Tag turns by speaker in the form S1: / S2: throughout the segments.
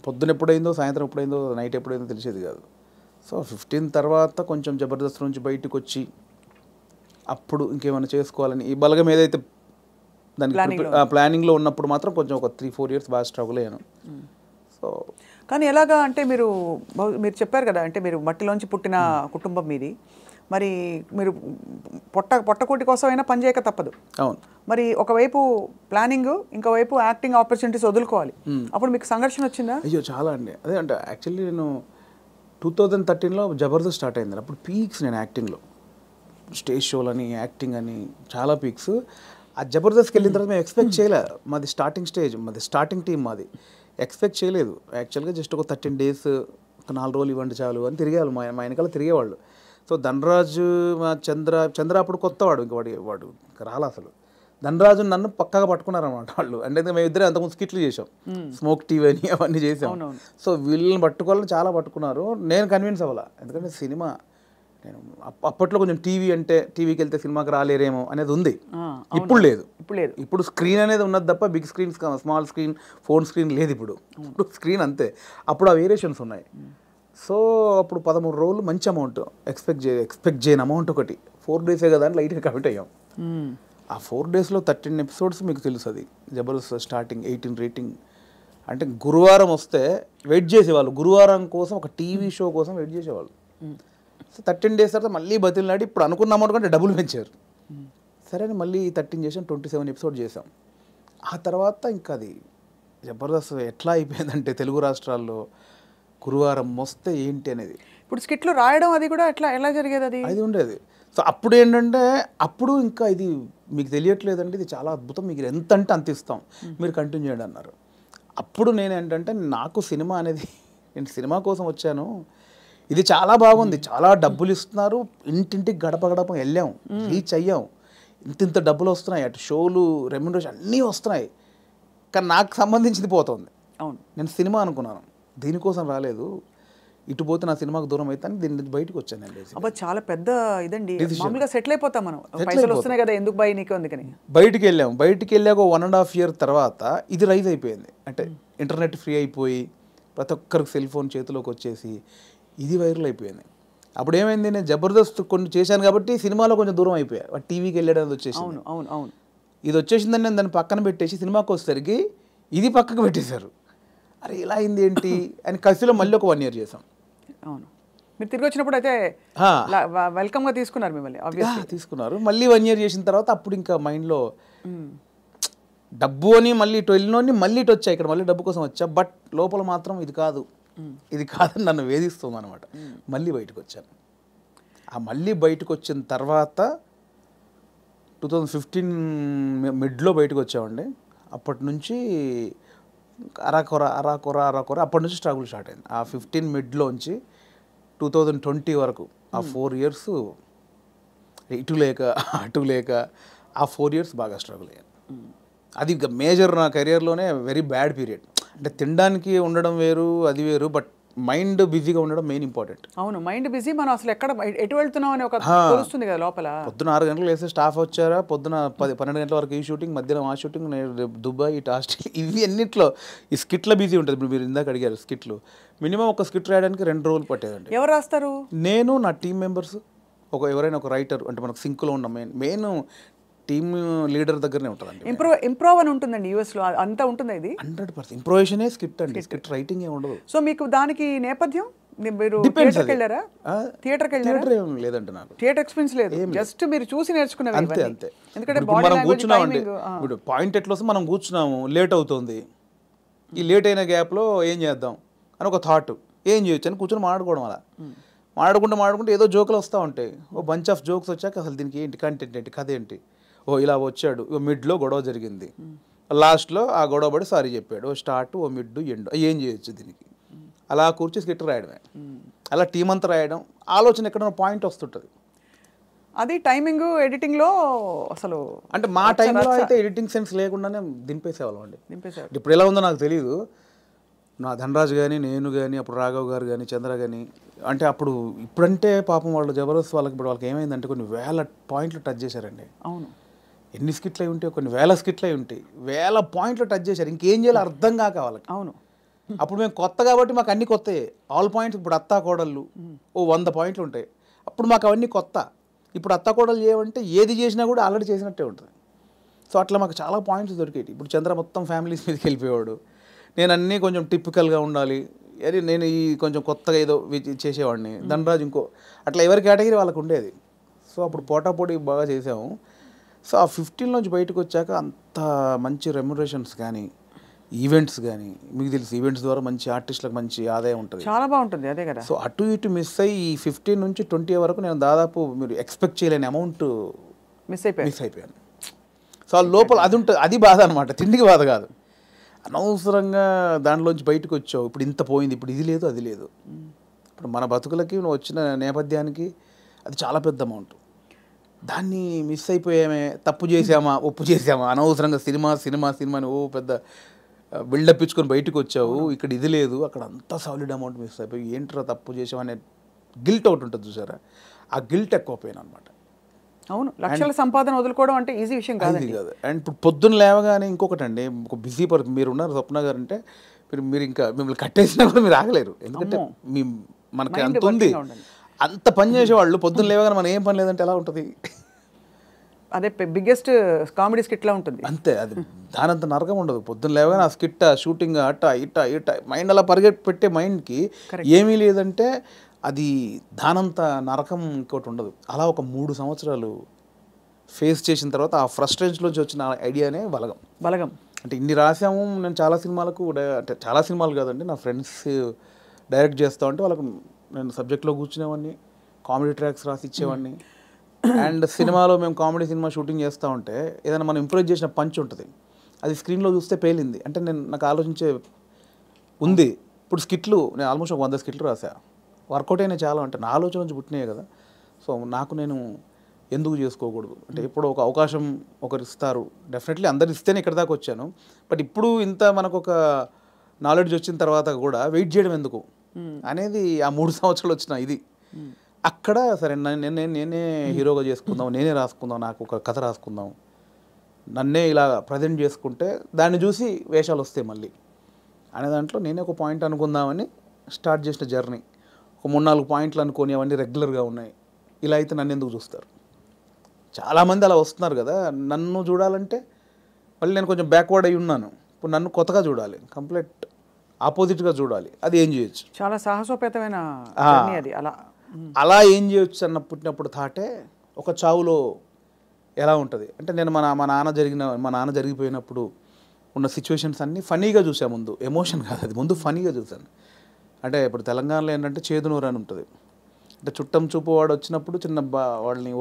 S1: పొద్దున ఎప్పుడైందో, సాయంత్రం ఎప్పుడైందో, నైట్ ఎప్పుడైందో తెలిసేది కాదు. సో 15 తర్వాత కొంచెం జబర్దస్త్ నుంచి బయటకొచ్చి అప్పుడు ఇంకేమైనా చేసుకోవాలని ఈ బలగం ఏదైతే దానికి ప్లానింగ్లో ఉన్నప్పుడు మాత్రం కొంచెం ఒక 3-4 ఇయర్స్ బాగా స్ట్రగుల్ అయ్యాను. సో
S2: కానీ ఎలాగా అంటే మీరు చెప్పారు కదా, అంటే మీరు మట్టిలోంచి పుట్టిన కుటుంబం మీది, మరి మీరు పొట్టకూటి కోసం అయినా పనిచేయక తప్పదు.
S1: అవును.
S2: మరి ఒకవైపు ప్లానింగ్, ఇంకోవైపు యాక్టింగ్ ఆపర్చునిటీస్ వదులుకోవాలి. అప్పుడు మీకు సంఘర్షణ వచ్చిందా?
S1: అయ్యో చాలా అండి. అదే అంటే యాక్చువల్లీ నేను 2013లో జబర్దస్త్ స్టార్ట్ అయింది. అప్పుడు పీక్స్ నేను యాక్టింగ్లో, స్టేజ్ షోలని, యాక్టింగ్ అని చాలా పీక్స్. ఆ జబర్దస్త్కి వెళ్ళిన తర్వాత మేము ఎక్స్పెక్ట్ చేయలే. మాది స్టార్టింగ్ స్టేజ్, మాది స్టార్టింగ్ టీం, మాది ఎక్స్పెక్ట్ చేయలేదు. యాక్చువల్గా జస్ట్ ఒక 13 days, ఒక 4 రోజులు ఇవ్వండి చాలు అని తిరిగేవాళ్ళు, మా వెనకాల తిరిగేవాళ్ళు. సో ధనరాజు, మా చంద్ర అప్పుడు కొత్తవాడు, ఇంక వాడు రాలా అసలు. ధనరాజు నన్ను పక్కగా పట్టుకున్నారన్నమాట వాళ్ళు. అంటే మేము ఇద్దరే అంతకుముందు స్కిట్లు చేసాం, స్మోక్ టీవీ అని అవన్నీ చేసాం. సో వీళ్ళని పట్టుకోవాలని చాలా పట్టుకున్నారు. నేను కన్విన్స్ అవ్వాల, ఎందుకంటే సినిమా నేను అప్పట్లో కొంచెం టీవీ అంటే టీవీకి వెళ్తే సినిమాకి రాలేరేమో అనేది ఉంది. ఇప్పుడు లేదు. ఇప్పుడు స్క్రీన్ అనేది ఉన్నది తప్ప big screen, small screen, phone screen లేదు. ఇప్పుడు స్క్రీన్ అంతే. అప్పుడు ఆ వేరియేషన్స్ ఉన్నాయి. సో అప్పుడు 13 రోజులు మంచి అమౌంట్ ఎక్స్పెక్ట్ చేయని అమౌంట్ ఒకటి. 4 days కదా అని లైట్గా కమిట్ అయ్యాం. ఆ 4 daysలో 13 episodes మీకు తెలుసు. అది జబర్దస్త్ స్టార్టింగ్ 18 రేటింగ్. అంటే గురువారం వస్తే వెయిట్ చేసేవాళ్ళు, గురువారం కోసం ఒక టీవీ షో కోసం వెయిట్ చేసేవాళ్ళు. సో 13 days తర్వాత మళ్ళీ బతిలాడి ఇప్పుడు అనుకున్న అమౌంట్ కంటే డబుల్ పెంచారు. సరే అని మళ్ళీ 13 చేసాం, 27 episodes చేసాం. ఆ తర్వాత ఇంకా అది జబర్దస్త్ ఎట్లా అయిపోయిందంటే తెలుగు రాష్ట్రాల్లో గురువారం వస్తే ఏంటి అనేది.
S2: ఇప్పుడు స్కిట్లు రాయడం అది కూడా ఎలా జరిగేది?
S1: అది ఉండేది. సో అప్పుడు ఏంటంటే, అప్పుడు ఇంకా ఇది మీకు తెలియట్లేదండి, ఇది చాలా అద్భుతం, మీకు ఎంత అంటే అంత ఇస్తాం, మీరు కంటిన్యూ చేయండి అన్నారు. అప్పుడు నేను ఏంటంటే, నాకు సినిమా అనేది, నేను సినిమా కోసం వచ్చాను, ఇది చాలా బాగుంది, చాలా డబ్బులు ఇస్తున్నారు, ఇంటింటికి గడప గడప వెళ్ళాం, రీచ్ అయ్యాం, ఇంత డబ్బులు వస్తున్నాయి, అటు షోలు, రెమ్యునరేషన్ అన్నీ వస్తున్నాయి, కానీ నాకు సంబంధించింది పోతుంది.
S2: అవును,
S1: నేను సినిమా అనుకున్నాను, దీనికోసం రాలేదు, ఇటు పోతే నా సినిమాకు దూరం అయితే అని దీని నుంచి బయటకు వచ్చాను నేను.
S2: అబ్బా చాలా పెద్ద ఇదండి. మామూలుగా సెటిల్ అయిపోతాం మనం, పైసలు వస్తున్నాయి కదా ఎందుకు బై నీకు అందుకని
S1: బయటికి వెళ్ళాము. బయటికి వెళ్ళాక 1.5 year తర్వాత ఇది రైజ్ అయిపోయింది. అంటే ఇంటర్నెట్ ఫ్రీ అయిపోయి ప్రతి ఒక్కరికి సెల్ ఫోన్ చేతిలోకి వచ్చేసి ఇది వైరల్ అయిపోయింది. అప్పుడు ఏమైంది, నేను జబర్దస్త్ కొన్ని చేశాను కాబట్టి సినిమాలో కొంచెం దూరం అయిపోయా, టీవీకి వెళ్ళడం వచ్చేసి.
S2: అవును అవును అవును,
S1: ఇది వచ్చేసిందని నేను దాన్ని పక్కన పెట్టేసి సినిమాకి వచ్చేసరికి ఇది పక్కకు పెట్టేశారు. అరే ఇలా అయింది ఏంటి అని కసిలో మళ్ళీ ఒక 1 year చేసాం.
S2: అవును, మీరు తిరిగి వచ్చినప్పుడు అయితే వెల్కమ్గా తీసుకున్నారు మిమ్మల్ని,
S1: తీసుకున్నారు. మళ్ళీ 1 year చేసిన తర్వాత అప్పుడు ఇంకా మైండ్లో డబ్బు అని మళ్ళీ ఇటు వెళ్ళినోని మళ్ళీ ఇటు వచ్చా, ఇక్కడ మళ్ళీ డబ్బు కోసం వచ్చా, బట్ లోపల మాత్రం ఇది కాదని నన్ను వేధిస్తుంది అనమాట. మళ్ళీ బయటకు వచ్చాను. ఆ మళ్ళీ బయటకు వచ్చిన తర్వాత 2015 మిడ్లో బయటకు వచ్చామండి. అప్పటి నుంచి అరాకొర అప్పటి నుంచి స్ట్రగుల్ స్టార్ట్ అయింది. ఆ 15 మిడ్లోంచి 2020 వరకు ఆ 4 years ఇటు లేక అటు లేక ఆ 4 years బాగా స్ట్రగుల్ అయ్యాను. అది ఇక మేజర్ నా కెరియర్లోనే వెరీ బ్యాడ్ పీరియడ్. అంటే తినడానికి ఉండడం వేరు, అది వేరు, బట్ మైండ్ బిజీగా ఉండడం మెయిన్ ఇంపార్టెంట్.
S2: అవును, మైండ్ బిజీ, మనం అసలు ఎటు వెళ్తున్నాం అని ఒక తెలుస్తుంది కదా లోపల.
S1: పొద్దున 6 గంటలకు వేస్తే స్టాఫ్ వచ్చారా, పొద్దున 12 గంటల వరకు ఈ షూటింగ్, మధ్యాహ్నం ఆ షూటింగ్, దుబాయ్, ఇటు ఆస్ట్రేలియా, ఇవి అన్నింటిలో ఈ స్కిట్ల బిజీ ఉంటుంది. ఇప్పుడు మీరు ఇందాక అడిగారు స్కిట్లు, మినిమం ఒక స్కిట్ రాయడానికి 2 రోజులు పట్టేదండి.
S2: ఎవరు రాస్తారు? నేను,
S1: నా టీమ్ మెంబర్స్, ఎవరైనా ఒక రైటర్, అంటే మనకు సింక్లో ఉన్న మెయిన్ టీమ్ లీడర్ దగ్గరనే ఉంటుందండి.
S2: ఇంప్రూవ్ అని ఉంటుందండి యూఎస్లో, అంతా ఉంటుంది. ఇది
S1: 100% ఇంప్రూవేషనే స్క్రిప్ట్ అండి, స్క్రిప్ట్ రైటింగ్ ఏ ఉండదు.
S2: సో మీకు దానికి నేపథ్యం, మీరు థియేటర్కి వెళ్ళారా?
S1: థియేటర్ ఏం లేదండి, నాకు
S2: థియేటర్ ఎక్స్పీరియన్స్ లేదు, జస్ట్ మీరు చూసి నేర్చుకున్నారు
S1: అంతే. అంతే.
S2: ఎందుకంటే
S1: మనం కూర్చున్నామండి, ఇప్పుడు పాయింట్ ఎట్లా వస్తే మనం కూర్చున్నాము, లేట్ అవుతుంది, ఈ లేట్ అయిన గ్యాప్లో ఏం చేద్దాం అని ఒక థాట్, ఏం చేయొచ్చు అని కూర్చొని మాట్లాడుకోవడం. అలా మాట్లాడుకుంటే ఏదో జోకులు వస్తూ ఉంటాయి. ఓ బంచ్ ఆఫ్ జోక్స్ వచ్చాక అసలు దీనికి ఏంటి కంటెంట్ ఏంటి, కథ ఏంటి, ఓ ఇలా వచ్చాడు, మిడ్లో గొడవ జరిగింది, లాస్ట్లో ఆ గొడవ పడి సారీ చెప్పాడు, ఓ స్టార్ట్, ఓ మిడ్, ఎండ్, ఏం చేయొచ్చు దీనికి, అలా కూర్చొని స్కిట్ రాయడమే. అలా టీం అంతా రాయడం, ఆలోచన ఎక్కడైనా పాయింట్ వస్తుంటుంది.
S2: అది టైమింగ్ ఎడిటింగ్లో అసలు,
S1: అంటే మా టైంలో అయితే ఎడిటింగ్ సెన్స్ లేకుండానే దింపేసేవాళ్ళం అండి. ఇప్పుడు ఎలా ఉందో నాకు తెలియదు. నా ధనరాజు కానీ, నేను కానీ, అప్పుడు రాఘవ్ గారు కానీ, చంద్ర కానీ, అంటే అప్పుడు ఇప్పుడంటే పాపం వాళ్ళు జబర్దస్త్ వాళ్ళకి ఇప్పుడు వాళ్ళకి ఏమైందంటే కొన్ని 1000 points టచ్ చేశారండి.
S2: అవును,
S1: ఎన్ని స్కిట్లు అయి ఉంటాయి, కొన్ని 1000 స్కిట్లు అయి ఉంటాయి, 1000 points టచ్ చేశారు. ఇంకేం చేయాలో అర్థం కాక వాళ్ళకి.
S2: అవును,
S1: అప్పుడు మేము కొత్త కాబట్టి మాకు అన్ని కొత్తయే. ఆల్ పాయింట్స్ ఇప్పుడు అత్తా కోడళ్ళు ఓ 100 పాయింట్లు ఉంటాయి. అప్పుడు మాకు అవన్నీ కొత్త. ఇప్పుడు అత్తా కోడలు చేయమంటే ఏది చేసినా కూడా ఆల్రెడీ చేసినట్టే ఉంటుంది. సో అట్లా మాకు చాలా పాయింట్స్ దొరికేవి. ఇప్పుడు చంద్ర మొత్తం ఫ్యామిలీస్ మీదకి వెళ్ళిపోయేవాడు, నేను అన్నీ కొంచెం టిపికల్గా ఉండాలి, అది నేను ఈ కొంచెం కొత్తగా ఏదో చేసేవాడిని, ధనరాజ్ ఇంకో, అట్లా ఎవరి కేటగిరీ వాళ్ళకు ఉండేది. సో అప్పుడు పోటాపోటీ బాగా చేసాము. సో ఆ 15 నుంచి బయటకు వచ్చాక అంత మంచి రెమ్యునరేషన్స్ కానీ ఈవెంట్స్ కానీ, మీకు తెలుసు ఈవెంట్స్ ద్వారా మంచి ఆర్టిస్టులకు మంచి ఆదాయం ఉంటుంది,
S2: చాలా బాగుంటుంది. అదే కదా.
S1: సో అటు ఇటు మిస్ అయ్యి ఈ 15 నుంచి 20 వరకు నేను దాదాపు మీరు ఎక్స్పెక్ట్ చేయలేని అమౌంట్
S2: మిస్ అయిపోయాను.
S1: సో ఆ లోపల అది ఉంటుంది, అది బాధ అనమాట, తిండికి బాధ కాదు. అనవసరంగా దాంట్లోంచి బయటకు వచ్చావు, ఇప్పుడు ఇంత పోయింది, ఇప్పుడు ఇది లేదు అది లేదు. ఇప్పుడు మన బతుకులకి నువ్వు వచ్చిన నేపథ్యానికి అది చాలా పెద్ద అమౌంట్. దాన్ని మిస్ అయిపోయామే, తప్పు చేసామా ఒప్పు చేసామా, అనవసరంగా సినిమాని ఓ పెద్ద బిల్డప్ ఇచ్చుకొని బయటకు వచ్చావు, ఇక్కడ ఇది లేదు, అక్కడ అంతా సాలిడ్ అమౌంట్ మిస్ అయిపోయి ఏంట్రా తప్పు చేసామనే గిల్ట్ ఒకటి ఉంటుంది చూసారా, ఆ గిల్ట్ ఎక్కువ పోయినా అనమాట.
S2: అవును, లక్షల సంపాదన వదులుకోవడం అంటే ఈజీ విషయం కాదు.
S1: అండ్ ఇప్పుడు పొద్దున్న లేవగానే ఇంకొకటి అండి, ఒక బిజీ పర్సన్ మీరు ఉన్నారు స్వప్న గారు అంటే, మీరు ఇంకా మిమ్మల్ని కట్టేసినా కూడా మీరు ఆగలేరు, ఎందుకంటే మనకి అంత ఉంది, అంత పని చేసేవాళ్ళు పొద్దున్న లేవగానే మనం ఏం పని లేదంటే ఎలా ఉంటుంది.
S2: అదే బిగ్గెస్ట్ కామెడీ స్కిట్లా ఉంటుంది
S1: అంతే, అది దానంత నరకం ఉండదు. పొద్దున్న లేవగానే ఆ స్కిట్ షూటింగ్ అట్ట ఇట్ట మైండ్ అలా పెట్టే మైండ్కి ఏమీ లేదంటే అది దానంత నరకం ఇంకోటి ఉండదు. అలా ఒక 3 సంవత్సరాలు ఫేస్ చేసిన తర్వాత ఆ ఫ్రస్ట్రేషన్లోంచి వచ్చిన ఐడియానే బలగం. అంటే ఇన్ని రాసాము, నేను చాలా సినిమాలకు అంటే చాలా సినిమాలు కాదండి, నా ఫ్రెండ్స్ డైరెక్ట్ చేస్తా ఉంటే వాళ్ళకు నేను సబ్జెక్ట్లో కూర్చునేవాడిని, కామెడీ ట్రాక్స్ రాసి ఇచ్చేవాడిని. అండ్ సినిమాలో మేము కామెడీ సినిమా షూటింగ్ చేస్తూ ఉంటే ఏదైనా మనం ఇంప్రూవ్ చేసిన పంచ్ ఉంటుంది, అది స్క్రీన్లో చూస్తే పేలింది అంటే నాకు ఆలోచించే ఉంది. ఇప్పుడు స్కిట్లు నేను ఆల్మోస్ట్ ఒక 100 స్కిట్లు రాసా, వర్కౌట్ అయినా చాలా, అంటే నా ఆలోచన నుంచి పుట్టినాయి కదా. సో నాకు నేను ఎందుకు చేసుకోకూడదు అంటే, ఇప్పుడు ఒక అవకాశం ఒకరు ఇస్తారు, డెఫినెట్లీ అందరు ఇస్తేనే ఇక్కడ దాకా వచ్చాను. బట్ ఇప్పుడు ఇంత మనకు ఒక నాలెడ్జ్ వచ్చిన తర్వాత కూడా వెయిట్ చేయడం ఎందుకు అనేది ఆ 3 సంవత్సరాలు వచ్చిన ఇది. అక్కడ సరే నేనే హీరోగా చేసుకుందాం, నేనే రాసుకుందాం, నాకు ఒక కథ రాసుకుందాం, నన్నే ఇలా ప్రజెంట్ చేసుకుంటే దాన్ని చూసి వేషాలు వస్తాయి మళ్ళీ అనే దాంట్లో నేనే ఒక పాయింట్ అనుకుందామని స్టార్ట్ చేసిన జర్నీ. ఒక 3-4 పాయింట్లు అనుకొని అవన్నీ రెగ్యులర్గా ఉన్నాయి. ఇలా అయితే నన్ను ఎందుకు చూస్తారు, చాలామంది అలా వస్తున్నారు కదా, నన్ను చూడాలంటే మళ్ళీ నేను కొంచెం బ్యాక్వర్డ్ అయి ఉన్నాను, ఇప్పుడు నన్ను కొత్తగా చూడాలి, కంప్లీట్ ఆపోజిట్గా చూడాలి, అది ఏం చేయొచ్చు,
S2: చాలా సాహసోపేతమైన అది.
S1: అలా ఏం చేయొచ్చు అన్న పుట్టినప్పుడు థాటే ఒక చావులో ఎలా ఉంటుంది అంటే, నేను మా నాన్న జరిగిపోయినప్పుడు ఉన్న సిచ్యువేషన్స్ అన్నీ ఫనీగా చూసాను, ముందు ఎమోషన్ కాదు అది, ముందు ఫనీగా చూశాను. అంటే ఇప్పుడు తెలంగాణలో ఏంటంటే చేదునూరు అని ఉంటుంది, అంటే చుట్టం చూపు వాడు వచ్చినప్పుడు వాళ్ళని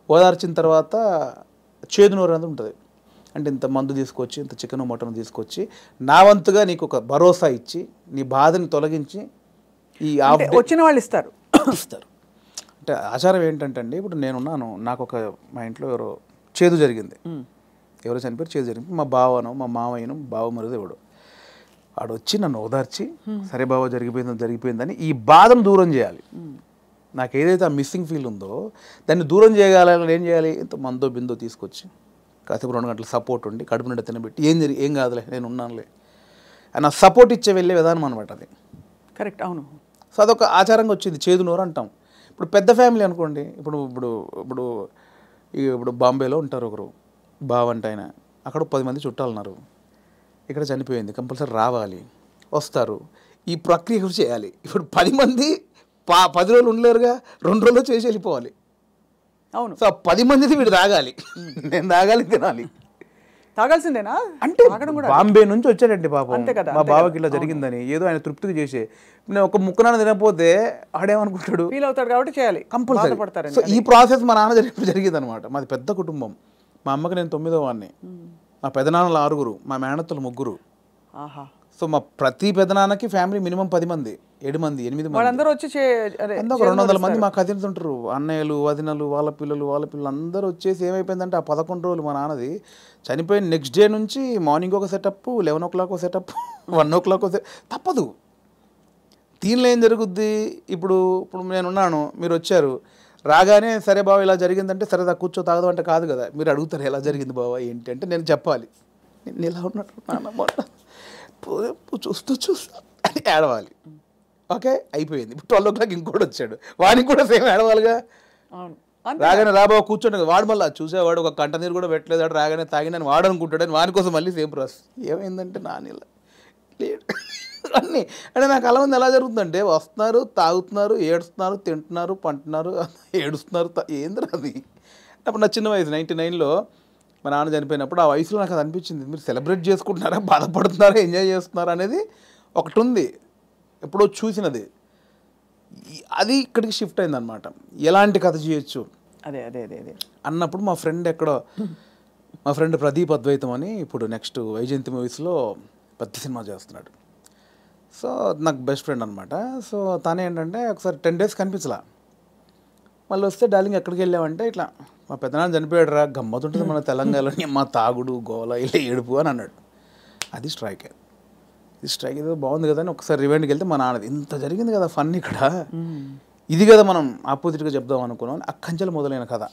S1: ఓదార్చిన తర్వాత చేదునూరు అనేది ఉంటుంది. అంటే ఇంత మందు తీసుకొచ్చి, ఇంత చికెన్ మటన్ తీసుకొచ్చి నా వంతుగా నీకు ఒక భరోసా ఇచ్చి, నీ బాధని తొలగించి ఈ
S2: వచ్చిన వాళ్ళు ఇస్తారు.
S1: అంటే ఆచారం ఏంటంటే అండి, ఇప్పుడు నేనున్నాను, నాకు ఒక మా ఇంట్లో చేదు జరిగింది, ఎవరో చనిపోయారు, చేదు జరిగింది, మా బావనో మా మామయ్యను బావ మరుదు ఎవడు వాడు వచ్చి నన్ను ఓదార్చి, సరే బావ జరిగిపోయిందని ఈ బాధను దూరం చేయాలి. నాకు ఏదైతే ఆ మిస్సింగ్ ఫీల్ ఉందో దాన్ని దూరం చేయగలని ఏం చేయాలి, ఇంత మందో బిందో తీసుకొచ్చి కాసేపు 2 గంటలు సపోర్ట్ ఉండి కడుపు నిండా తినబెట్టి ఏం కాదులే నేను ఉన్నానులే అని నా సపోర్ట్ ఇచ్చే వెళ్ళే విధానం అనమాట అది.
S2: కరెక్ట్, అవును.
S1: సో అదొక ఆచారంగా వచ్చింది, చేదునూరు అంటాం. ఇప్పుడు పెద్ద ఫ్యామిలీ అనుకోండి, ఇప్పుడు బాంబేలో ఉంటారు ఒకరు బావంట ఆయన, అక్కడ 10 మంది చుట్టాలు ఉన్నారు, ఇక్కడ చనిపోయింది, కంపల్సరీ రావాలి, వస్తారు, ఈ ప్రక్రియ చేయాలి. ఇప్పుడు 10 మంది 10 రోజులు ఉండలేరుగా, 2 రోజులు చేసి వెళ్ళిపోవాలి.
S2: అవును.
S1: సో 10 మందిది వీడు తాగాలి, నేను తాగాలి, తినాలి,
S2: తాగాల్సిందేనా
S1: అంటే బాంబే నుంచి వచ్చాడండి పాపం, మా బావకి ఇలా జరిగిందని ఏదో ఆయన తృప్తిగా చేసే, నేను ఒక ముక్కనాన్న తినకపోతే ఆడేమనుకుంటాడు,
S2: ఫీల్ అవుతాడు కాబట్టి చేయాలి,
S1: కంపల్సరీ. సో ఈ ప్రాసెస్ మా నాన్న జరిగింది అనమాట. మాది పెద్ద కుటుంబం, మా అమ్మకి నేను 9వ వాడిని, మా పెదనాన్నలు 6, మా మేనత్తలు 3. సో మా ప్రతి పెదనాన్నకి ఫ్యామిలీ మినిమం 10 మంది, 7 మంది, 8 మంది,
S2: వాళ్ళందరూ వచ్చి
S1: 200 మంది మా కజిన్స్ ఉంటారు, అన్నయ్యలు వదినలు వాళ్ళ పిల్లలు అందరూ వచ్చేసి ఏమైపోయిందంటే ఆ 11 రోజులు మా నాన్నది చనిపోయిన నెక్స్ట్ డే నుంచి మార్నింగ్ ఒక సెటప్, 11 o'clock ఒక సెటప్, 1 o'clock తప్పదు. దీనిలో ఏం జరుగుద్ది, ఇప్పుడు నేనున్నాను, మీరు వచ్చారు, రాగానే సరే బావ ఇలా జరిగిందంటే సరే కూర్చో తాగదు అంటే కాదు కదా, మీరు అడుగుతారు ఎలా జరిగింది బావ ఏంటి అంటే నేను చెప్పాలి, నేను ఇలా ఉన్నట్టు నాన్న చూస్తూ అని ఏడవాలి. ఓకే, అయిపోయింది. ఇప్పుడు 12 o'clock ఇంకోటి వచ్చాడు, వాడికి కూడా సేమ్ ఏడవాలిగా.
S2: అవును,
S1: రాగానే రాబాబు కూర్చోండి, వాడు మళ్ళీ చూసేవాడు ఒక కంట నీరు కూడా పెట్టలేదు, వాడు రాగానే తాగినని వాడు అనుకుంటాడని వాని కోసం మళ్ళీ సేమ్ ప్రాసెస్. ఏమైందంటే నానిలా లేడు అన్నీ. అంటే నాకు అలా ఉంది. ఎలా జరుగుతుందంటే వస్తున్నారు, తాగుతున్నారు, ఏడుస్తున్నారు, తింటున్నారు, పంటున్నారు, ఏడుస్తున్నారు. ఏందిరా అది? అప్పుడు నా చిన్న వయసు 99లో మా నాన్న చనిపోయినప్పుడు, ఆ వయసులో నాకు అది అనిపించింది, మీరు సెలబ్రేట్ చేసుకుంటున్నారా, బాధపడుతున్నారా, ఎంజాయ్ చేస్తున్నారా అనేది ఒకటి ఉంది, ఎప్పుడో చూసినది. అది ఇక్కడికి షిఫ్ట్ అయిందనమాట. ఎలాంటి కథ చేయొచ్చు
S2: అదే అదే అదే అదే
S1: అన్నప్పుడు మా ఫ్రెండ్ ప్రదీప్ అద్వైతం అని ఇప్పుడు నెక్స్ట్ వైజయంతి మూవీస్లో పెద్ద సినిమా చేస్తున్నాడు. సో నాకు బెస్ట్ ఫ్రెండ్ అనమాట. సో తనే ఏంటంటే ఒకసారి 10 days కనిపించలా, మళ్ళీ వస్తే డార్లింగ్ ఎక్కడికి వెళ్ళామంటే ఇట్లా మా పెద్దనాన్న చనిపోయాడు రా, గమ్మతుంటుంది మన తెలంగాణలోని, మా తాగుడు గోల ఇలా ఏడుపు అని అన్నాడు. అది స్ట్రైక్. ఇది స్ట్రైక్ ఏదో బాగుంది కదా అని ఒకసారి రివైండ్కి వెళ్తే మా నాన్నది ఇంత జరిగింది కదా ఫన్ ఇక్కడ, ఇది కదా మనం ఆపోజిట్గా చెప్దాం అనుకున్నాం. అక్కంచెలు మొదలైన కథ.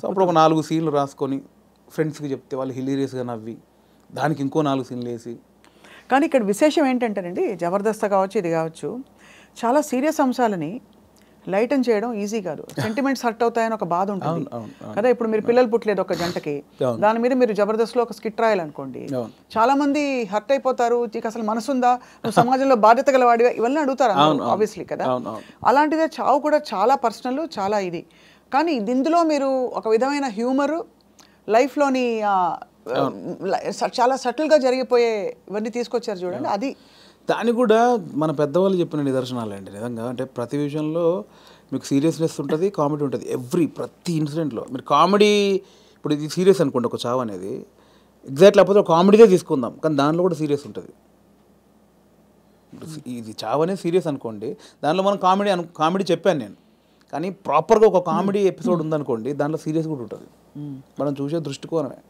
S1: సో అప్పుడు ఒక 4 సీన్లు రాసుకొని ఫ్రెండ్స్కి చెప్తే వాళ్ళు హిలీరియస్గా నవ్వి దానికి ఇంకో 4 సీన్లు వేసి.
S2: కానీ ఇక్కడ విశేషం ఏంటంటేనండి, జబర్దస్త్ కావచ్చు, ఇది కావచ్చు, చాలా సీరియస్ అంశాలని లైటన్ చేయడం ఈజీ కాదు. సెంటిమెంట్స్ హర్ట్ అవుతాయని ఒక బాధ ఉంటుంది కదా. ఇప్పుడు మీరు పిల్లలు పుట్టలేదు ఒక జంటకి, దాని మీద మీరు జబర్దస్త్లో ఒక స్కిట్ రాయాలనుకోండి, చాలా మంది హర్ట్ అయిపోతారు. నీకు అసలు మనసుందా, నువ్వు సమాజంలో బాధ్యత గల వాడిగా, ఇవన్నీ అడుగుతారు ఆబ్వియస్లీ కదా. అలాంటిదే చావు కూడా చాలా పర్సనల్, చాలా ఇది. కానీ ఇందులో మీరు ఒక విధమైన హ్యూమరు, లైఫ్లోని చాలా సటిల్గా జరిగిపోయే ఇవన్నీ తీసుకొచ్చారు చూడండి. అది
S1: దాన్ని కూడా మన పెద్దవాళ్ళు చెప్పిన నిదర్శనాలు అండి నిజంగా. అంటే ప్రతి విషయంలో మీకు సీరియస్నెస్ ఉంటుంది, కామెడీ ఉంటుంది. ప్రతి ఇన్సిడెంట్లో మీరు కామెడీ, ఇప్పుడు ఇది సీరియస్ అనుకోండి ఒక చావు అనేది, ఎగ్జాక్ట్ లేకపోతే ఒక కామెడీదే తీసుకుందాం, కానీ దానిలో కూడా సీరియస్ ఉంటుంది. ఇది చావు అనేది సీరియస్ అనుకోండి, దానిలో మనం కామెడీ చెప్పాను నేను, కానీ ప్రాపర్గా ఒక కామెడీ ఎపిసోడ్ ఉందనుకోండి, దాంట్లో సీరియస్ కూడా ఉంటుంది. మనం చూసే దృష్టికోణమే.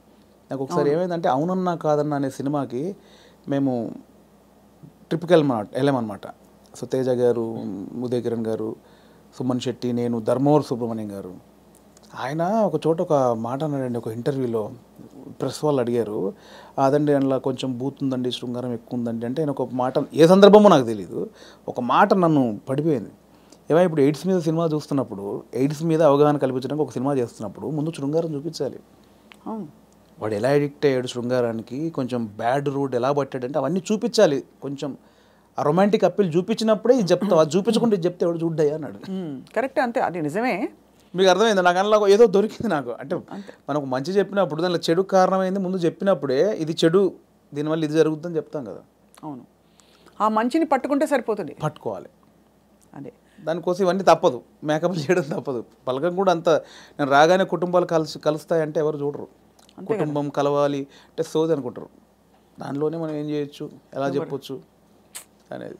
S1: నాకు ఒకసారి ఏమైందంటే అవునన్నా కాదన్నా అనే సినిమాకి మేము ట్రిప్కి వెళ్ళామన్నమాట. సో తేజ గారు, ఉదయ్ కిరణ్ గారు, సుమన్ శెట్టి, నేను, ధర్మవరం సుబ్రహ్మణ్యం గారు. ఆయన ఒక చోట ఒక మాట అన్నాడండి ఒక ఇంటర్వ్యూలో. ప్రెస్ వాళ్ళు అడిగారు, అదండి అందులో కొంచెం బూత్ ఉందండి, శృంగారం ఎక్కువ ఉందండి అంటే, ఆయన ఒక మాట, ఏ సందర్భమో నాకు తెలియదు, ఒక మాట నన్ను పడిపోయింది. ఏమైనా ఇప్పుడు ఎయిడ్స్ మీద సినిమా చూస్తున్నప్పుడు, ఎయిడ్స్ మీద అవగాహన కల్పించడానికి ఒక సినిమా చేస్తున్నప్పుడు ముందు శృంగారం చూపించాలి. వాడు ఎలా అడిక్ట్ అయ్యాడు శృంగారానికి, కొంచెం బ్యాడ్ రూట్ ఎలా పట్టాడంటే అవన్నీ చూపించాలి. కొంచెం ఆ రొమాంటిక్ అప్పీల్ చూపించినప్పుడే ఇది చెప్తావు, అది చూపించకుండా ఇది చెప్తే ఎవడు చూడ్డాయి అన్నాడు.
S2: కరెక్ట్, అంతే, అది నిజమే.
S1: మీకు అర్థమైంది? నాకు అందులో ఏదో దొరికింది నాకు. అంటే మనకు మంచి చెప్పినప్పుడు దానిలో చెడు కారణమైంది ముందు చెప్పినప్పుడే, ఇది చెడు, దీనివల్ల ఇది జరుగుతుందని చెప్తాం కదా.
S2: అవును, ఆ మంచిని పట్టుకుంటే సరిపోతుంది.
S1: పట్టుకోవాలి.
S2: అదే
S1: దానికోసం ఇవన్నీ తప్పదు, మేకప్లు చేయడం తప్పదు. పలకం కూడా అంత, నేను రాగానే కుటుంబాలు కలుస్తాయంటే ఎవరు చూడరు. కుటుంబం కలవాలి అంటే సోది అనుకుంటారు. దానిలోనే మనం ఏం చేయొచ్చు, ఎలా చెప్పొచ్చు అనేది.